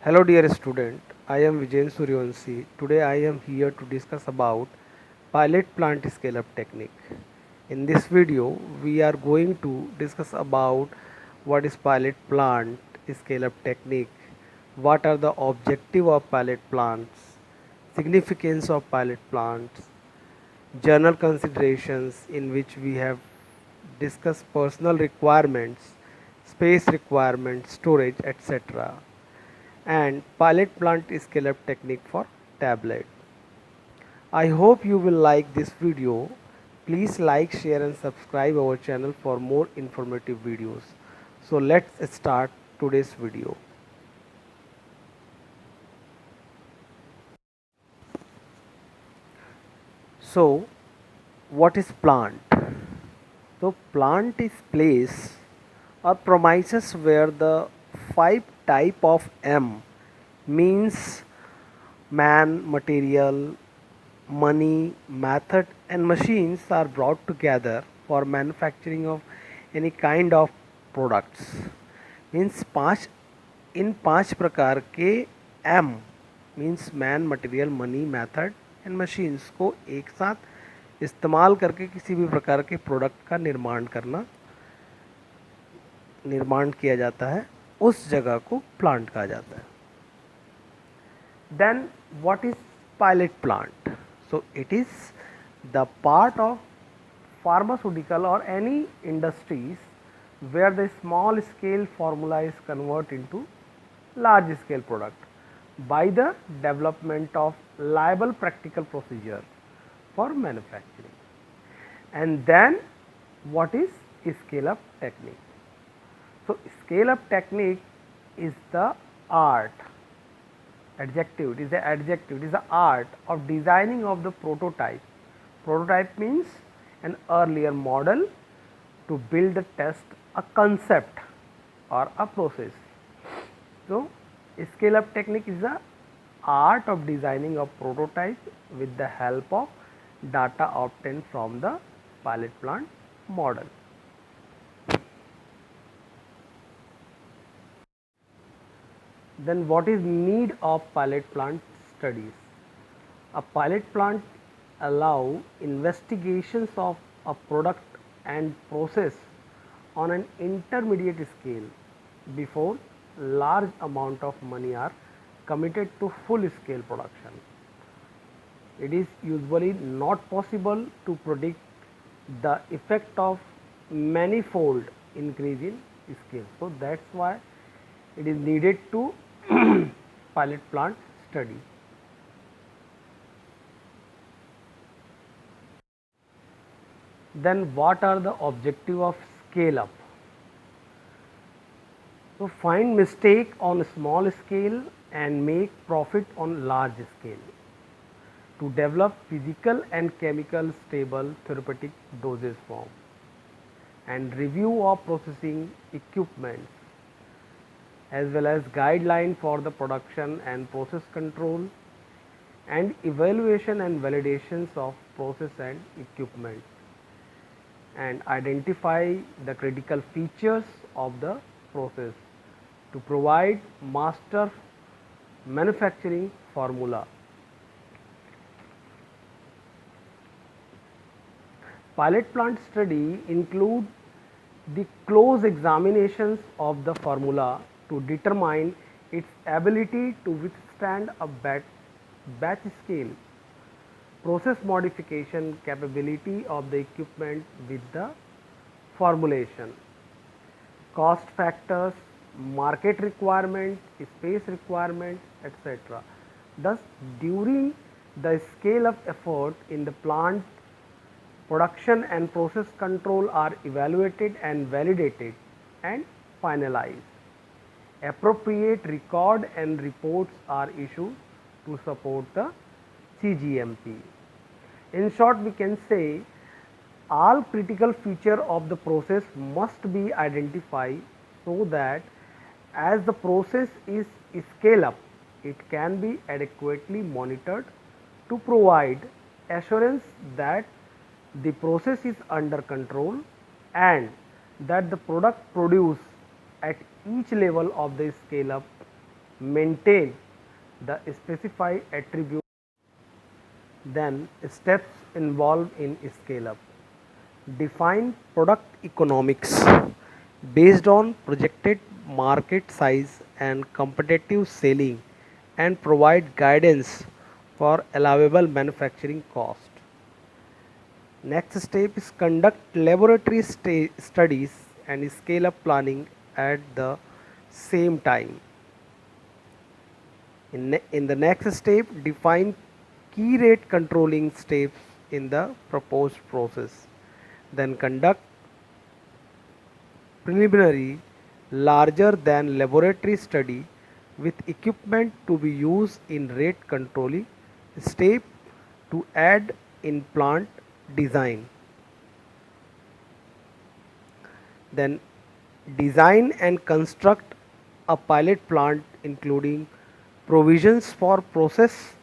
Hello dear student, I am Vijayan Suryavanshi. Today I am here to discuss about pilot plant scale up technique. In this video we are going to discuss about what is pilot plant scale up technique, what are the objective of pilot plants, significance of pilot plants, journal considerations in which we have discussed personal requirements, space requirements, storage, etc. and pilot plant scale up technique for tablet. I hope you will like this video. Please like, share and subscribe our channel for more informative videos. So let's start today's video. So what is plant? So plant is place or premises where the five type of M means man, material, money, method and machines are brought together for manufacturing of any kind of products. Means पांच इन पांच प्रकार के M means man material money method and machines को एक साथ इस्तेमाल करके किसी भी प्रकार के प्रोडक्ट का निर्माण किया जाता है, उस जगह को प्लांट कहा जाता है. Then what is pilot plant? So it is the part of pharmaceutical or any industries where the small scale formula is converted into large scale product by the development of liable practical procedure for manufacturing. And then what is scale up technique? So scale up technique is the art adjective, it is the adjective, it is the art of designing of the prototype. Prototype means an earlier model to build a test a concept or a process. So scale up technique is the art of designing a prototype with the help of data obtained from the pilot plant model. Then what is need of pilot plant studies? A pilot plant allow investigations of a product and process on an intermediate scale before large amount of money are committed to full scale production. It is usually not possible to predict the effect of manifold increase in scale. So that's why it is needed to pilot plant study. Then what are the objective of scale up? So find mistake on small scale and make profit on large scale. To develop physical and chemical stable therapeutic dosage form and review of processing equipment as well as guideline for the production and process control and evaluation and validations of process and equipment and identify the critical features of the process to provide master manufacturing formula. Pilot plant study include the close examinations of the formula to determine its ability to withstand a batch scale, process modification capability of the equipment with the formulation, cost factors, market requirement, space requirement, etc. Thus, during the scale of effort in the plant, production and process control are evaluated and validated and finalized. Appropriate record and reports are issued to support the CGMP. In short, we can say all critical feature of the process must be identified so that as the process is scale up, it can be adequately monitored to provide assurance that the process is under control and that the product produced at each level of the scale up maintain the specified attribute. Then steps involved in scale up. Define product economics based on projected market size and competitive selling and provide guidance for allowable manufacturing cost. Next step is conduct laboratory studies and scale up planning at the same time. In the next step, define key rate controlling steps in the proposed process. Then conduct preliminary larger than laboratory study with equipment to be used in rate controlling step to add in plant design. Then design and construct a pilot plant including provisions for process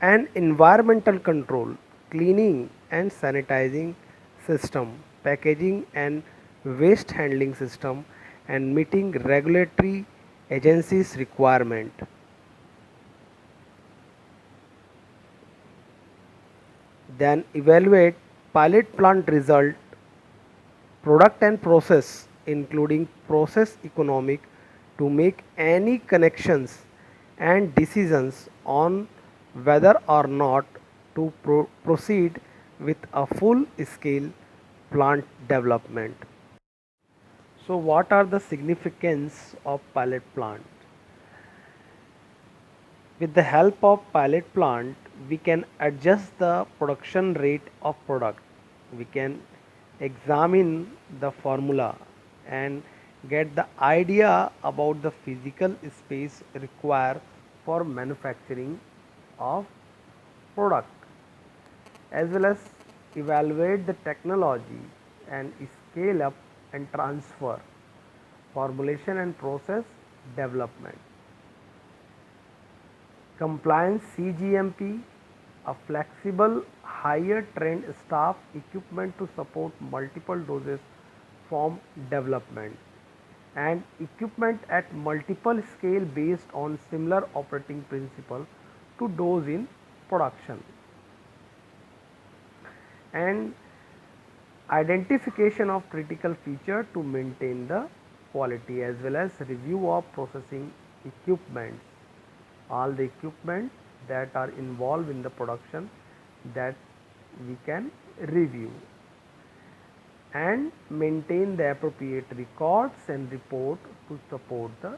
and environmental control, cleaning and sanitizing system, packaging and waste handling system, and meeting regulatory agencies requirement. Then evaluate pilot plant result, product and process including process economic to make any connections and decisions on whether or not to proceed with a full scale plant development. So what are the significance of pilot plant? With the help of pilot plant, we can adjust the production rate of product. We can examine the formula and get the idea about the physical space required for manufacturing of product, as well as evaluate the technology and scale up and transfer, formulation and process development. Compliance CGMP, a flexible higher trained staff equipment to support multiple doses form development, and equipment at multiple scale based on similar operating principle to those in production. And identification of critical feature to maintain the quality, as well as review of processing equipment, all the equipment that are involved in the production that we can review, and maintain the appropriate records and report to support the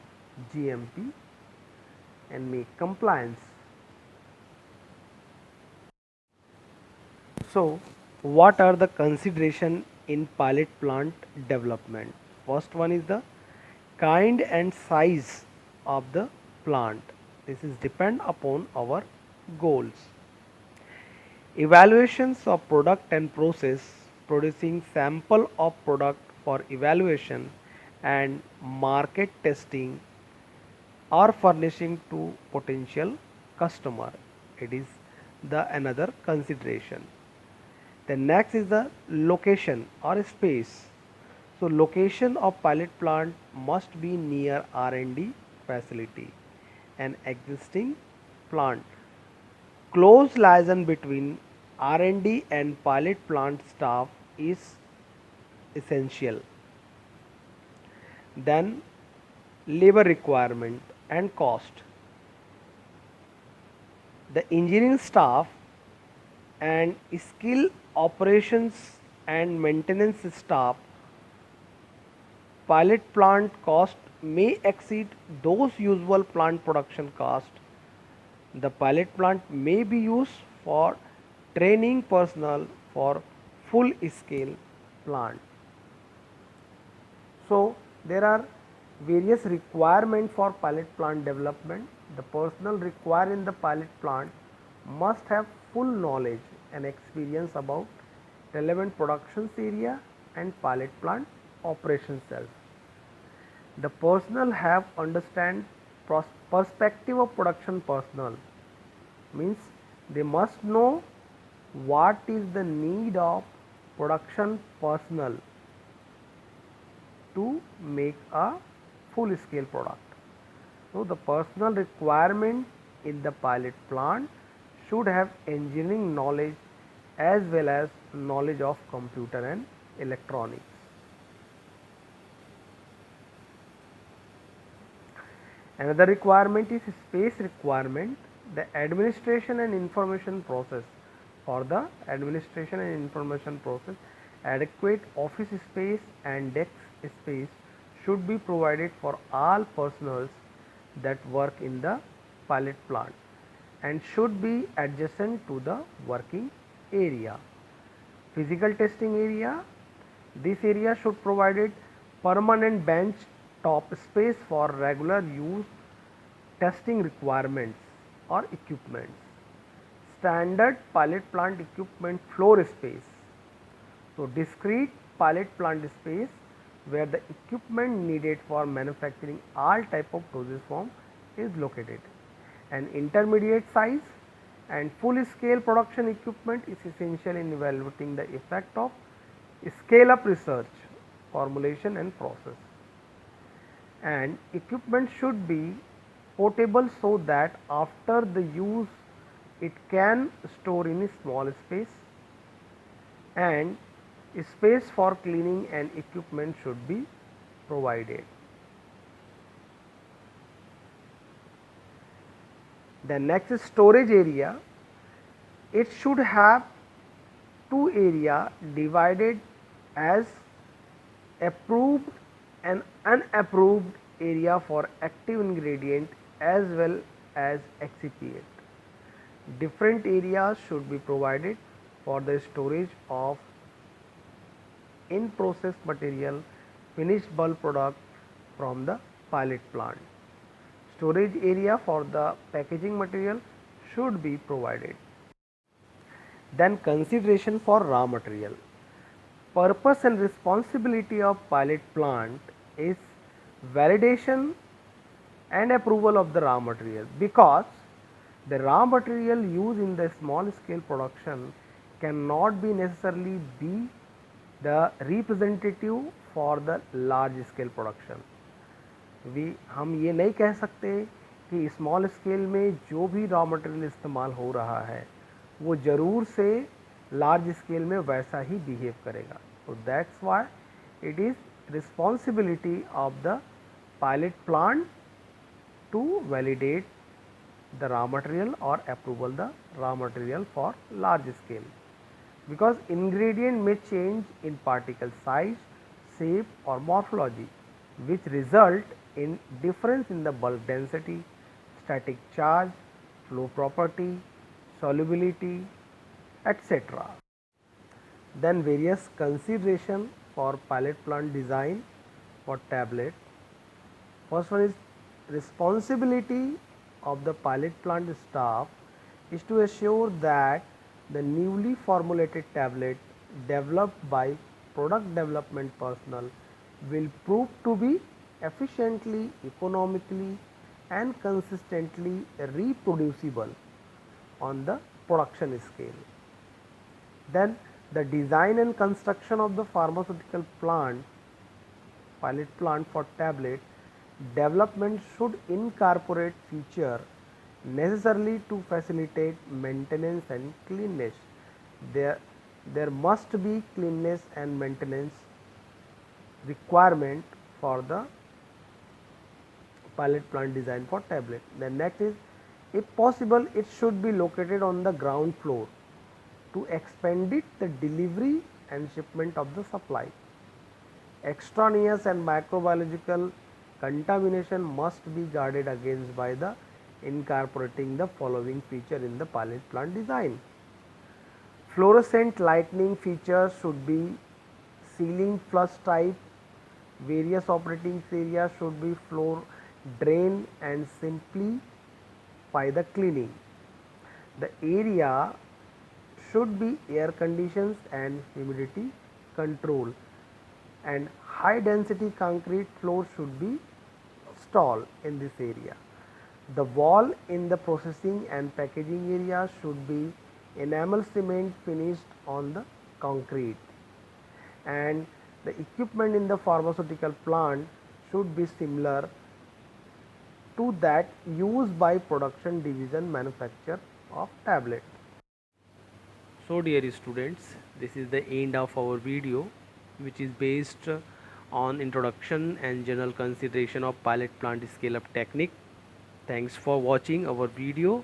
GMP and make compliance. So what are the consideration in pilot plant development? First one is the kind and size of the plant. This is depend upon our goals. Evaluations of product and process, producing sample of product for evaluation and market testing or furnishing to potential customer. It is the another consideration. The next is the location or space. So location of pilot plant must be near R&D facility and existing plant. Close liaison between R&D and pilot plant staff is essential. Then labor requirement and cost. The engineering staff and skill operations and maintenance staff pilot plant cost may exceed those usual plant production cost. The pilot plant may be used for training personnel for full scale plant. So there are various requirements for pilot plant development. The personnel required in the pilot plant must have full knowledge and experience about relevant production area and pilot plant operation cells. The personnel have understand perspective of production personnel, means they must know what is the need of production personnel to make a full scale product. So the personal requirement in the pilot plant should have engineering knowledge as well as knowledge of computer and electronics. Another requirement is space requirement. The administration and information process. For the administration and information process, adequate office space and desk space should be provided for all personnel that work in the pilot plant and should be adjacent to the working area. Physical testing area. This area should provide permanent bench top space for regular use testing requirements or equipments. Standard pilot plant equipment floor space. So discrete pilot plant space where the equipment needed for manufacturing all type of dosage form is located. An intermediate size and full scale production equipment is essential in evaluating the effect of scale up research, formulation and process. And equipment should be portable so that after the use it can store in a small space, and space for cleaning and equipment should be provided. The next is storage area. It should have two area divided as approved and unapproved area for active ingredient as well as excipient. Different areas should be provided for the storage of in process material, finished bulk product from the pilot plant. Storage area for the packaging material should be provided. Then consideration for raw material. Purpose and responsibility of pilot plant is validation and approval of the raw material, because the raw material used in the small scale production cannot be necessarily be the representative for the large scale production. हम ये नहीं कह सकते कि small scale में जो भी raw material इस्तेमाल हो रहा है वो ज़रूर से लार्ज स्केल में वैसा ही बिहेव करेगा. So that's why it is responsibility of the pilot plant to validate the raw material or approval the raw material for large scale, because ingredient may change in particle size, shape or morphology, which result in difference in the bulk density, static charge, flow property, solubility, etc. Then various consideration for pilot plant design for tablet. First one is responsibility of the pilot plant staff is to assure that the newly formulated tablet developed by product development personnel will prove to be efficiently, economically and consistently reproducible on the production scale. Then the design and construction of the pharmaceutical plant, pilot plant for tablet development should incorporate feature necessarily to facilitate maintenance and cleanness. There must be cleanness and maintenance requirement for the pilot plant design for tablet. The next is, if possible, it should be located on the ground floor to expedite the delivery and shipment of the supply. Extraneous and microbiological contamination must be guarded against by the incorporating the following feature in the pilot plant design. Fluorescent lighting features should be ceiling flush type. Various operating areas should be floor drain and simplify the cleaning. The area should be air conditions and humidity control, and high density concrete floor should be installed in this area. The wall in the processing and packaging area should be enamel cement finished on the concrete, and the equipment in the pharmaceutical plant should be similar to that used by production division manufacture of tablet. So dear students, this is the end of our video, which is based on introduction and general consideration of pilot plant scale up technique. Thanks for watching our video.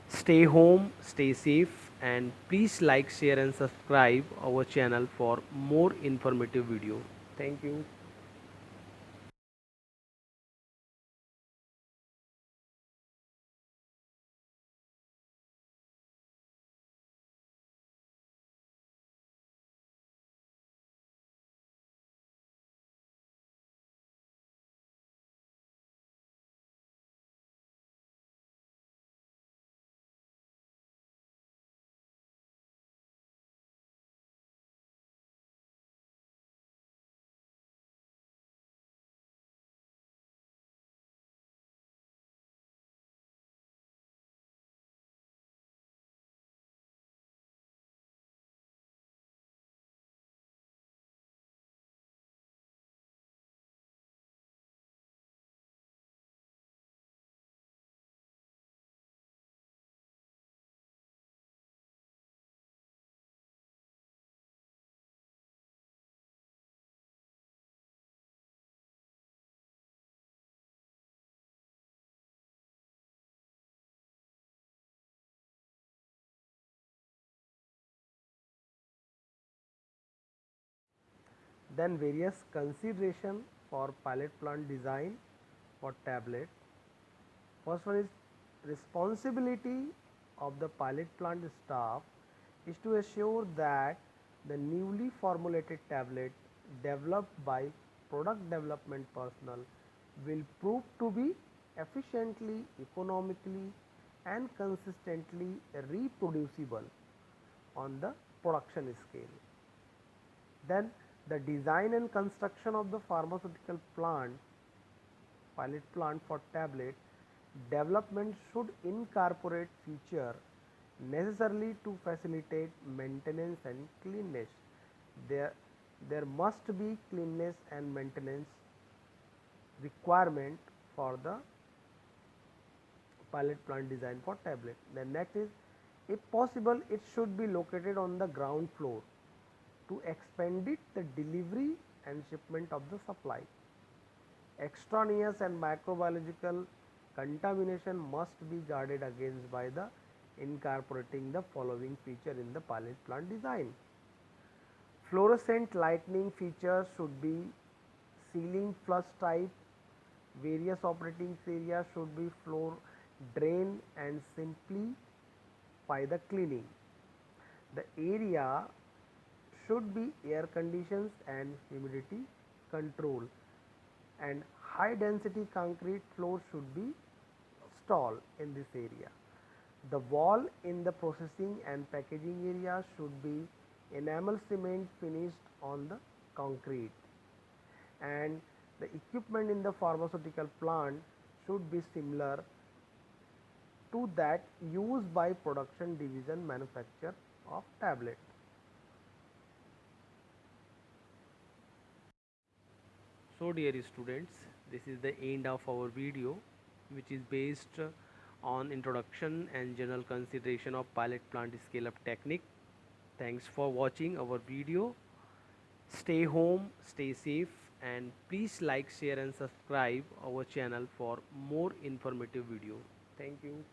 Stay home, stay safe, and please like, share and subscribe our channel for more informative video. Thank you. Then various consideration for pilot plant design for tablet. First one is responsibility of the pilot plant staff is to assure that the newly formulated tablet developed by product development personnel will prove to be efficiently, economically and consistently reproducible on the production scale. Then the design and construction of the pharmaceutical plant, pilot plant for tablet development should incorporate feature necessarily to facilitate maintenance and cleanness. There, there must be cleanness and maintenance requirement for the pilot plant design for tablet. The next is, if possible, it should be located on the ground floor to expedite the delivery and shipment of the supply. Extraneous and microbiological contamination must be guarded against by the incorporating the following feature in the pilot plant design. Fluorescent lighting features should be ceiling flush type. Various operating areas should be floor drain and simplify the cleaning. The area should be air conditions and humidity control, and high density concrete floor should be installed in this area. The wall in the processing and packaging area should be enamel cement finished on the concrete, and the equipment in the pharmaceutical plant should be similar to that used by production division manufacture of tablet. So dear students, this is the end of our video, which is based on introduction and general consideration of pilot plant scale up technique. Thanks for watching our video. Stay home, stay safe, and please like, share and subscribe our channel for more informative video. Thank you.